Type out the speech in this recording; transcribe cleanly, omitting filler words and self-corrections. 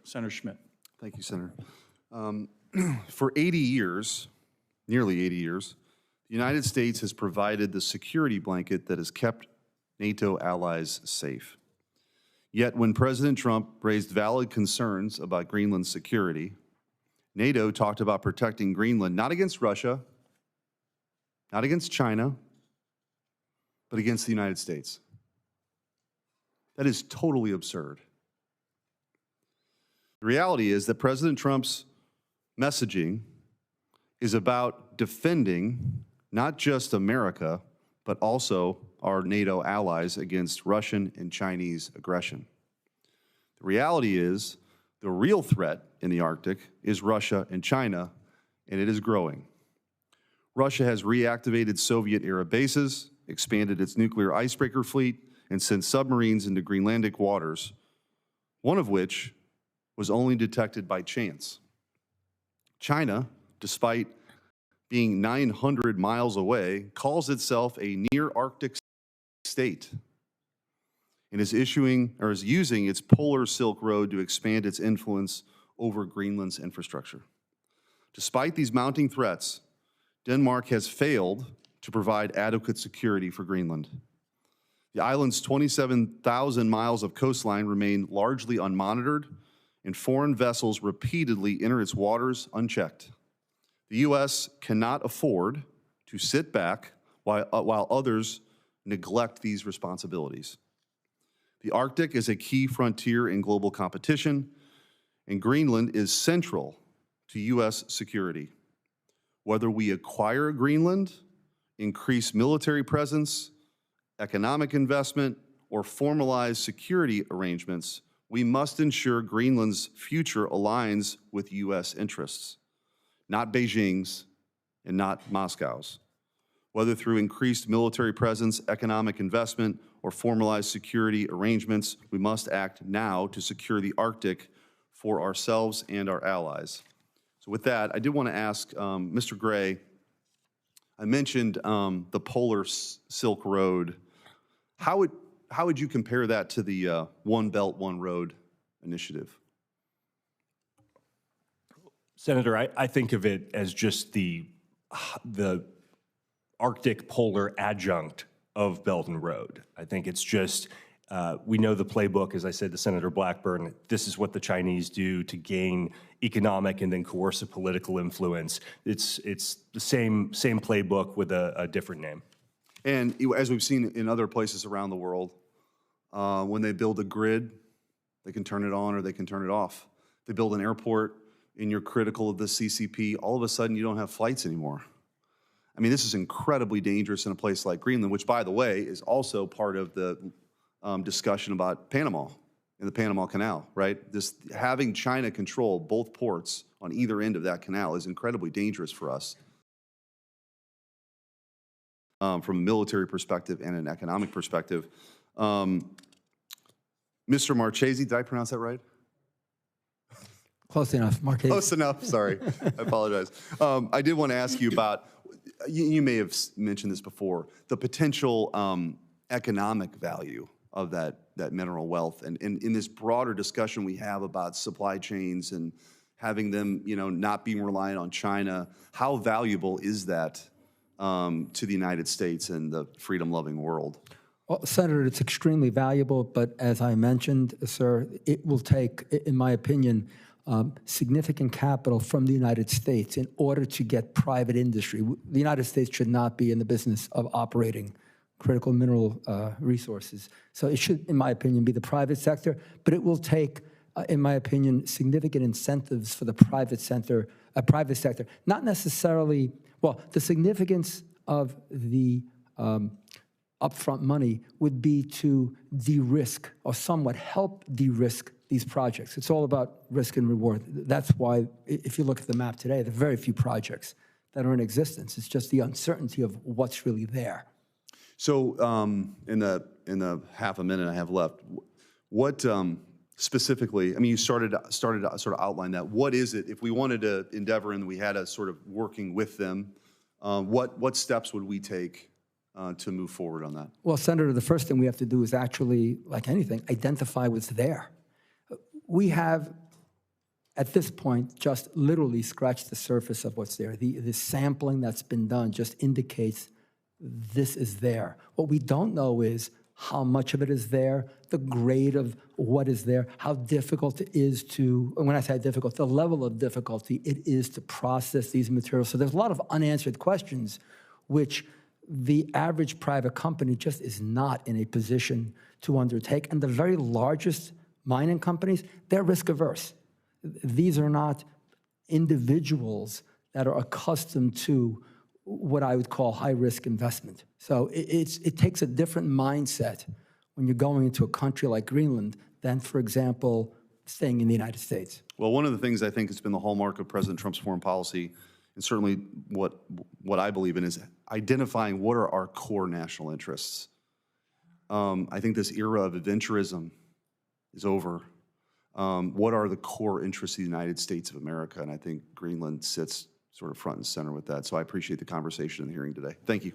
Senator Schmitt. Thank you, Senator. For 80 years, nearly 80 years, the United States has provided the security blanket that has kept NATO allies safe. Yet when President Trump raised valid concerns about Greenland's security, NATO talked about protecting Greenland not against Russia, not against China, but against the United States. That is totally absurd. The reality is that President Trump's messaging is about defending not just America, but also our NATO allies against Russian and Chinese aggression. The reality is the real threat in the Arctic is Russia and China, and it is growing. Russia has reactivated Soviet-era bases, expanded its nuclear icebreaker fleet, and sent submarines into Greenlandic waters, one of which was only detected by chance. China, despite being 900 miles away, calls itself a near-Arctic state and is using its polar Silk Road to expand its influence over Greenland's infrastructure. Despite these mounting threats, Denmark has failed to provide adequate security for Greenland. The island's 27,000 miles of coastline remain largely unmonitored, and foreign vessels repeatedly enter its waters unchecked. The U.S. cannot afford to sit back while others neglect these responsibilities. The Arctic is a key frontier in global competition, and Greenland is central to U.S. security. Whether we acquire Greenland, increase military presence, economic investment, or formalize security arrangements, we must ensure Greenland's future aligns with U.S. interests, not Beijing's and not Moscow's. Whether through increased military presence, economic investment, or formalized security arrangements, we must act now to secure the Arctic for ourselves and our allies. So with that, I did want to ask Mr. Gray, I mentioned the Polar Silk Road. How would you compare that to the One Belt, One Road initiative? Senator, I think of it as just the Arctic polar adjunct of Belt and Road. I think it's just, we know the playbook, as I said to Senator Blackburn, this is what the Chinese do to gain economic and then coercive political influence. It's the same playbook with a different name. And as we've seen in other places around the world, when they build a grid, they can turn it on or they can turn it off. They build an airport and you're critical of the CCP, all of a sudden you don't have flights anymore. I mean, this is incredibly dangerous in a place like Greenland, which, by the way, is also part of the discussion about Panama and the Panama Canal, right? This having China control both ports on either end of that canal is incredibly dangerous for us from a military perspective and an economic perspective. Mr. Marchese, did I pronounce that right? Close enough, Marchese. Close enough, sorry. I apologize. I did want to ask you about, you may have mentioned this before, the potential economic value of that mineral wealth. And in this broader discussion we have about supply chains and having them, not being reliant on China, how valuable is that to the United States and the freedom-loving world? Well, Senator, it's extremely valuable, but as I mentioned, sir, it will take, in my opinion, significant capital from the United States in order to get private industry. The United States should not be in the business of operating critical mineral resources. So it should, in my opinion, be the private sector, but it will take, in my opinion, significant incentives for the private sector, not necessarily, well, the significance of the upfront money would be to de-risk or somewhat help de-risk these projects. It's all about risk and reward. That's why, if you look at the map today, there are very few projects that are in existence. It's just the uncertainty of what's really there. So in the half a minute I have left, what specifically, I mean, you started to sort of outline that. What is it, if we wanted to endeavor and we had a sort of working with them, what steps would we take to move forward on that? Well, Senator, the first thing we have to do is actually, like anything, identify what's there. We have at this point, just literally scratched the surface of what's there. The sampling that's been done just indicates this is there. What we don't know is how much of it is there, the grade of what is there, how difficult it is to, and when I say difficult, the level of difficulty it is to process these materials. So there's a lot of unanswered questions which the average private company just is not in a position to undertake. And the very largest mining companies, they're risk averse. These are not individuals that are accustomed to what I would call high-risk investment. So it takes a different mindset when you're going into a country like Greenland than, for example, staying in the United States. Well, one of the things I think has been the hallmark of President Trump's foreign policy, and certainly what I believe in, is identifying what are our core national interests. I think this era of adventurism is over. What are the core interests of the United States of America? And I think Greenland sits sort of front and center with that. So I appreciate the conversation and the hearing today. Thank you.